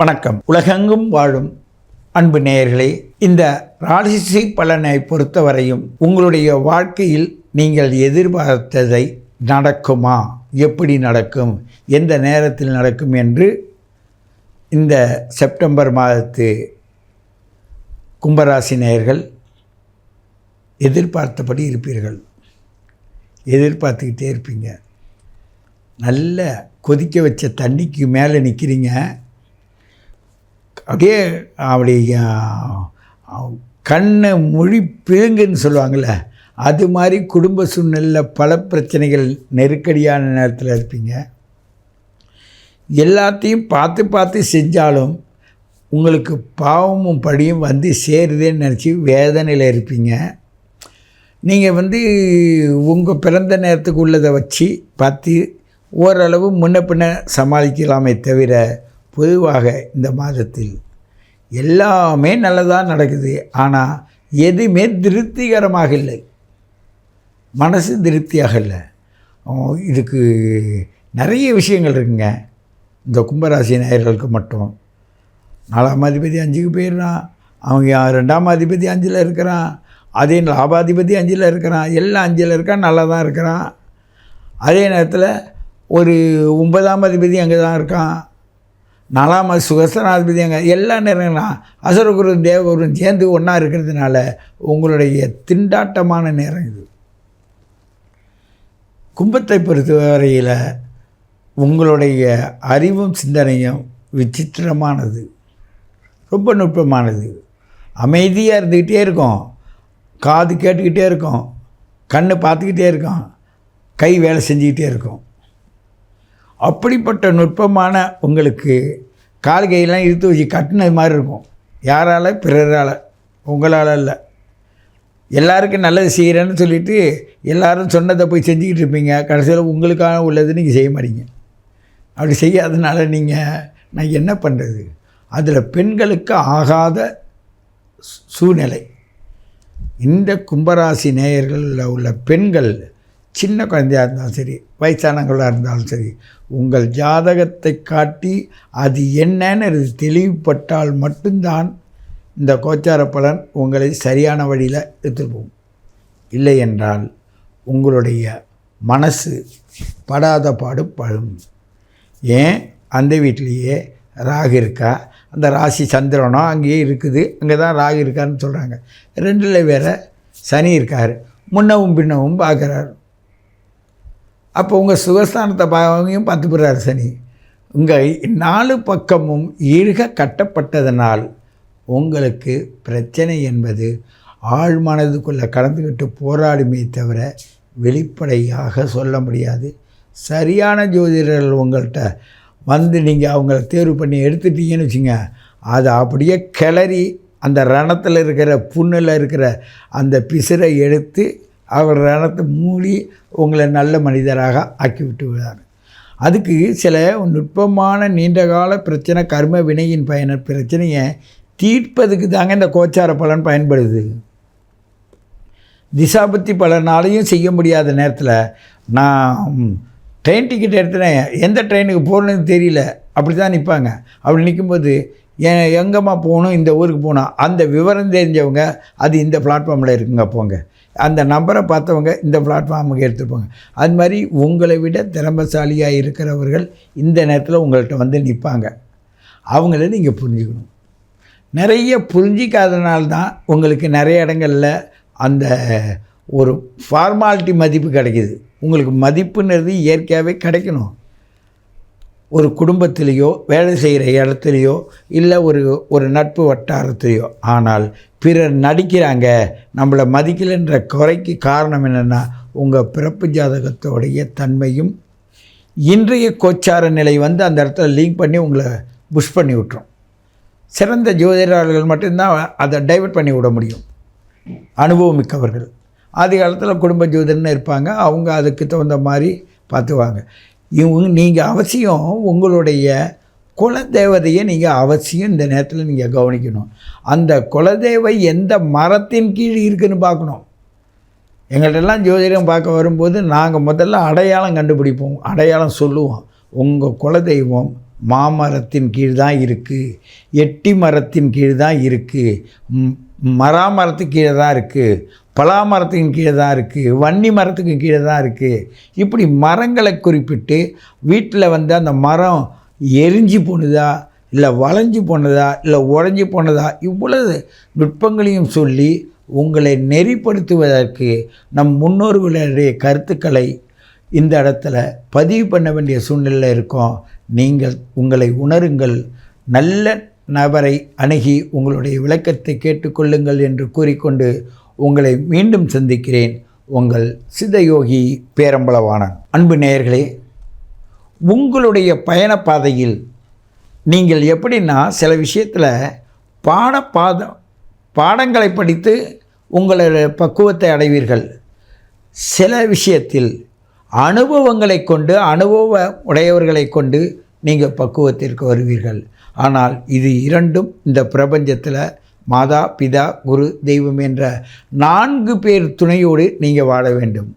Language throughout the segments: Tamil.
வணக்கம். உலகெங்கும் வாழும் அன்பு நேயர்களே, இந்த ராசி பலனை பொறுத்தவரையும் உங்களுடைய வாழ்க்கையில் நீங்கள் எதிர்பார்த்ததை நடக்குமா, எப்படி நடக்கும், எந்த நேரத்தில் நடக்கும் என்று இந்த செப்டம்பர் மாதத்து கும்பராசி நேயர்கள் எதிர்பார்த்தபடி இருப்பீர்கள். எதிர்பார்த்துக்கிட்டே இருப்பீங்க. நல்ல கொதிக்க வச்ச தண்ணிக்கு மேலே நிற்கிறீங்க. அப்படியே அப்படி கண்ணை மொழி பிழுங்குன்னு சொல்லுவாங்கள்ல, அது மாதிரி குடும்ப சூழ்நிலையில் பல பிரச்சனைகள் நெருக்கடியான நேரத்தில் இருப்பீங்க. எல்லாத்தையும் பார்த்து பார்த்து செஞ்சாலும் உங்களுக்கு பாவமும் படியும் வந்து சேருதேன்னு நினச்சி வேதனையில் இருப்பீங்க. நீங்கள் உங்கள் பிறந்த நேரத்துக்கு உள்ளதை வச்சு பார்த்து ஓரளவு முன்ன பின்ன சமாளிக்கலாமே தவிர, பொதுவாக இந்த மாதத்தில் எல்லாமே நல்லதாக நடக்குது. ஆனால் எதுவுமே திருப்திகரமாக இல்லை, மனசு திருப்தியாக இல்லை. இதுக்கு நிறைய விஷயங்கள் இருக்குங்க. இந்த கும்பராசி நேயர்களுக்கு மட்டும் 4ஆம் அதிபதி 5க்கு போயிடுறான், அவங்க 2ஆம் அதிபதி 5ல் இருக்கிறான், அதே லாபாதிபதி 5ல் இருக்கிறான், எல்லாம் 5ல் இருக்கான், நல்லா தான் இருக்கிறான். அதே நேரத்தில் ஒரு 9ஆம் அதிபதி அங்கே தான் இருக்கான், 4ஆம் சுகஸ்தனாதிபதி அங்கே, எல்லா நேரங்களும் அசுரகுரு தேவகுருவும் சேர்ந்து ஒன்றா இருக்கிறதுனால உங்களுடைய திண்டாட்டமான நேரம் இது. கும்பத்தை பொறுத்தவரையில் உங்களுடைய அறிவும் சிந்தனையும் விசித்திரமானது, ரொம்ப நுட்பமானது. அமைதியாக இருந்துக்கிட்டே இருக்கும், காது கேட்டுக்கிட்டே இருக்கும், கண் பார்த்துக்கிட்டே இருக்கும், கை வேலை செஞ்சுக்கிட்டே இருக்கும். அப்படிப்பட்ட நுட்பமான உங்களுக்கு கால் கையெல்லாம் இழுத்து வச்சு கட்டினது மாதிரி இருக்கும். யாரால்? பிறரால், உங்களால் இல்லை. எல்லாருக்கும் நல்லது செய்கிறேன்னு சொல்லிவிட்டு எல்லோரும் சொன்னதை போய் செஞ்சுக்கிட்டு இருப்பீங்க. கடைசியில் உங்களுக்கான உள்ளது நீங்கள் செய்ய மாட்டீங்க. அப்படி செய்யாதனால நான் என்ன பண்ணுறது? அதில் பெண்களுக்கு ஆகாத சூழ்நிலை. இந்த கும்பராசி நேயர்களில் உள்ள பெண்கள், சின்ன குழந்தையாக இருந்தாலும் சரி, வயசானவங்களாக இருந்தாலும் சரி, உங்கள் ஜாதகத்தை காட்டி அது என்னன்னு தெளிவுபட்டால் மட்டும்தான் இந்த கோச்சார பலன் உங்களை சரியான வழியில் எடுத்துட்டு போகும். இல்லை என்றால் உங்களுடைய மனசு படாத பாடு படும். ஏன்? அந்த வீட்டிலேயே ராகு இருக்கா, அந்த ராசி சந்திரனோ அங்கேயே இருக்குது, அங்கே தான் ராகு இருக்காருன்னு சொல்கிறாங்க. 2ல் வேறு சனி இருக்கார், முன்னவும் பின்னவும் பார்க்குறாரு. அப்போ உங்கள் சுகஸ்தானத்தை பாவனையும் பார்த்து போடுறாரு சனி. உங்கள் 4 பக்கமும் ஈழ்க கட்டப்பட்டதனால் உங்களுக்கு பிரச்சனை என்பது ஆழ் மனதுக்குள்ளே கலந்துக்கிட்டு போராடுமே தவிர வெளிப்படையாக சொல்ல முடியாது. சரியான ஜோதிடர்கள் உங்கள்கிட்ட நீங்கள் அவங்கள தேர்வு பண்ணி எடுத்துட்டீங்கன்னு வச்சுங்க, அதை அப்படியே கிளறி அந்த ரணத்தில் இருக்கிற புண்ணில் இருக்கிற அந்த பிசிரை எடுத்து அவர் ரணத்தை மூடி உங்களை நல்ல மனிதராக ஆக்கிவிட்டு விடுவார். அதுக்கு சில நுட்பமான நீண்டகால பிரச்சனை, கர்ம வினையின் பிரச்சனையை தீர்ப்பதுக்கு தாங்க இந்த கோச்சார பலன் பயன்படுது. திசாபத்தி பலனாலையும் செய்ய முடியாத நேரத்தில் நான் ட்ரெயின் டிக்கெட் எடுத்துனேன், எந்த ட்ரெயினுக்கு போகணுன்னு தெரியல, அப்படி தான் நிற்பாங்க. அப்படி நிற்கும்போது எங்கேம்மா போகணும், இந்த ஊருக்கு போகணும், அந்த விவரம் தெரிஞ்சவங்க அது இந்த பிளாட்ஃபார்மில் இருக்குங்க போங்க, அந்த நம்பரை பார்த்தவங்க இந்த பிளாட்ஃபார்முக்கு எடுத்துருப்பாங்க. அது மாதிரி உங்களை விட திறமைசாலியாக இருக்கிறவர்கள் இந்த நேரத்தில் உங்கள்கிட்ட நிற்பாங்க. அவங்கள நீங்கள் புரிஞ்சுக்கணும். நிறைய புரிஞ்சிக்காதனால்தான் உங்களுக்கு நிறைய இடங்களில் அந்த ஒரு ஃபார்மாலிட்டி மதிப்பு கிடைக்கிது. உங்களுக்கு மதிப்புன்றது இயற்கையாகவே கிடைக்கணும். ஒரு குடும்பத்திலேயோ, வேலை செய்கிற இடத்துலையோ, இல்லை ஒரு நட்பு வட்டாரத்துலையோ. ஆனால் பிறர் நடிக்கிறாங்க, நம்மளை மதிக்கலைன்ற குறைக்கு காரணம் என்னென்னா உங்கள் பிறப்பு ஜாதகத்தோடைய தன்மையும் இன்றைய கோச்சார நிலை அந்த இடத்துல லிங்க் பண்ணி உங்களை புஷ் பண்ணி விட்டுரும். சிறந்த ஜோதிடர்கள் மட்டும்தான் அதை டைவர்ட் பண்ணி விட முடியும், அனுபவம் மிக்கவர்கள். ஆதி காலத்தில் குடும்ப ஜோதிடர்னு இருப்பாங்க, அவங்க அதுக்கு தகுந்த மாதிரி பார்த்துவாங்க. நீங்கள் அவசியம் உங்களுடைய குலதேவதையை நீங்கள் அவசியம் இந்த நேரத்தில் நீங்கள் கவனிக்கணும். அந்த குலதேவை எந்த மரத்தின் கீழ் இருக்குதுன்னு பார்க்கணும். எங்கள்கிட்டலாம் ஜோதிடம் பார்க்க வரும்போது நாங்கள் முதல்ல அடையாளம் கண்டுபிடிப்போம், அடையாளம் சொல்லுவோம். உங்கள் குலதெய்வம் மாமரத்தின் கீழ் தான் இருக்குது, எட்டி மரத்தின் கீழ் தான் இருக்குது, மராமரத்துக்கு கீழே தான் இருக்குது, பலாமரத்துக்கு கீழே தான் இருக்குது, வன்னி மரத்துக்கு கீழே தான் இருக்குது. இப்படி மரங்களை குறிப்பிட்டு வீட்டில் வந்து அந்த மரம் எரிஞ்சு போனதா, இல்லை வளைஞ்சு போனதா, இல்லை உடஞ்சி போனதா, இவ்வளவு நுட்பங்களையும் சொல்லி உங்களை நெறிப்படுத்துவதற்கு நம் முன்னோர்களுடைய கருத்துக்களை இந்த இடத்துல பதிவு பண்ண வேண்டிய சூழ்நிலையில் இருக்கோம். நீங்கள் உங்களை உணருங்கள், நல்ல நபரை அணுகி உங்களுடைய விளக்கத்தை கேட்டுக்கொள்ளுங்கள் என்று கூறிக்கொண்டு உங்களை மீண்டும் சந்திக்கிறேன். உங்கள் சித்தயோகி பேரம்பலவாணன். அன்பு நேயர்களே, உங்களுடைய பயண பாதையில் நீங்கள் எப்படின்னா சில விஷயத்தில் பாடங்களை படித்து உங்களுடைய பக்குவத்தை அடைவீர்கள். சில விஷயத்தில் அனுபவங்களை கொண்டு, அனுபவ உடையவர்களை கொண்டு நீங்கள் பக்குவத்திற்கு வருவீர்கள். ஆனால் இது இரண்டும் இந்த பிரபஞ்சத்தில் மாதா, பிதா, குரு, தெய்வம் என்ற 4 பேர் துணையோடு நீங்கள் வாழ வேண்டும்.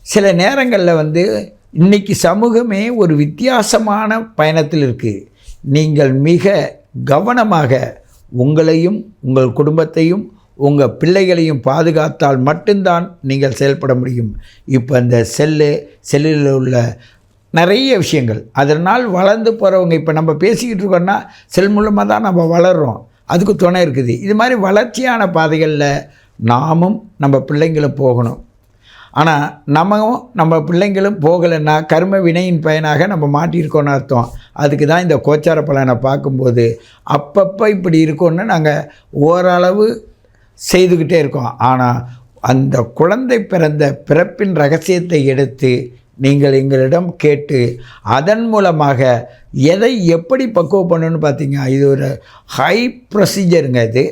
சில நேரங்களில் வந்து இன்றைக்கி சமூகமே ஒரு வித்தியாசமான பயணத்தில் இருக்குது. நீங்கள் மிக கவனமாக உங்களையும் உங்கள் குடும்பத்தையும் உங்கள் பிள்ளைகளையும் பாதுகாத்தால் மட்டும்தான் நீங்கள் செயல்பட முடியும். இப்போ இந்த செல்லில் உள்ள நிறைய விஷயங்கள், அதனால் வளர்ந்து போகிறவங்க, இப்போ நம்ம பேசிக்கிட்டு இருக்கோன்னா செல் மூலமாக தான் நம்ம வளர்கிறோம், அதுக்கு துணை இருக்குது. இது மாதிரி வளர்ச்சியான பாதைகளில் நாமும் நம்ம பிள்ளைங்களும் போகணும். ஆனால் நம்ம பிள்ளைங்களும் போகலைன்னா கர்ம வினையின் பயனாக நம்ம மாட்டியிருக்கோன்னு அர்த்தம். அதுக்கு தான் இந்த கோச்சார பலனை பார்க்கும்போது அப்பப்போ இப்படி இருக்கோன்னு நாங்கள் ஓரளவு செய்துக்கிட்டே இருக்கோம். ஆனால் அந்த குழந்தை பிறந்த பிறப்பின் ரகசியத்தை எடுத்து நீங்கள் எங்களிடம் கேட்டு அதன் மூலமாக எதை எப்படி பக்குவம் பண்ணணும்னு பார்த்தீங்க. இது ஒரு ஹை ப்ரொசீஜருங்க. இது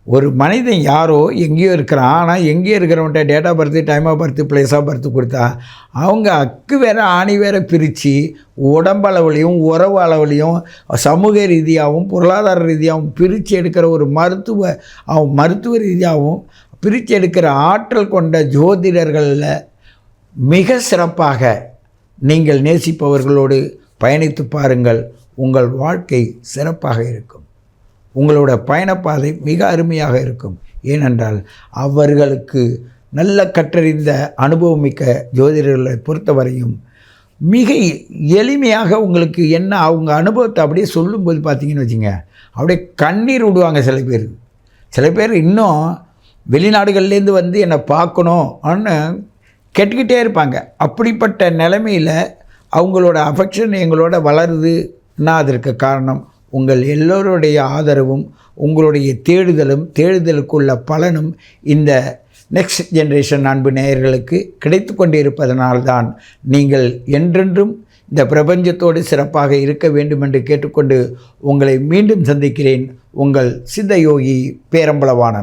ஒரு மனிதன் யாரோ எங்கேயோ இருக்கிறான், ஆனால் எங்கேயோ இருக்கிறவன்ட்ட date of birth, time of birth, place of birth கொடுத்தா அவங்க அக்கு வேறு ஆணி வேறு பிரித்து உடம்பு அளவுலையும் உறவு அளவுலையும் சமூக ரீதியாகவும் பொருளாதார ரீதியாகவும் பிரித்து எடுக்கிற ஒரு மருத்துவ ரீதியாகவும் பிரித்து எடுக்கிற ஆற்றல் கொண்ட ஜோதிடர்களில் மிக சிறப்பாக நீங்கள் நேசிப்பவர்களோடு பயணித்து பாருங்கள். உங்கள் வாழ்க்கை சிறப்பாக இருக்கும். உங்களோட பயணப்பாதை மிக அருமையாக இருக்கும். ஏனென்றால் அவர்களுக்கு நல்ல கற்றறிந்த அனுபவமிக்க ஜோதிடர்களை பொறுத்தவரையும் மிக எளிமையாக உங்களுக்கு என்ன அவங்க அனுபவத்தை அப்படியே சொல்லும்போது பார்த்தீங்கன்னு வச்சுங்க, அப்படியே கண்ணீர் விடுவாங்க. சில பேர் இன்னும் வெளிநாடுகள்லேருந்து வந்து என்னை பார்க்கணும்னு கேட்டுக்கிட்டே இருப்பாங்க. அப்படிப்பட்ட நிலைமையில் அவங்களோட அஃபெக்ஷன் எங்களோட வளருதுன்னா அதற்கு காரணம் உங்கள் எல்லோருடைய ஆதரவும் உங்களுடைய தேடுதலுக்குள்ள பலனும் இந்த நெக்ஸ்ட் ஜெனரேஷன் அன்பு நேயர்களுக்கு கிடைத்து கொண்டிருப்பதனால்தான் நீங்கள் என்றென்றும் இந்த பிரபஞ்சத்தோடு சிறப்பாக இருக்க வேண்டும் என்று கேட்டுக்கொண்டு உங்களை மீண்டும் சந்திக்கிறேன். உங்கள் சித்தயோகி பேரம்பலவாணன்.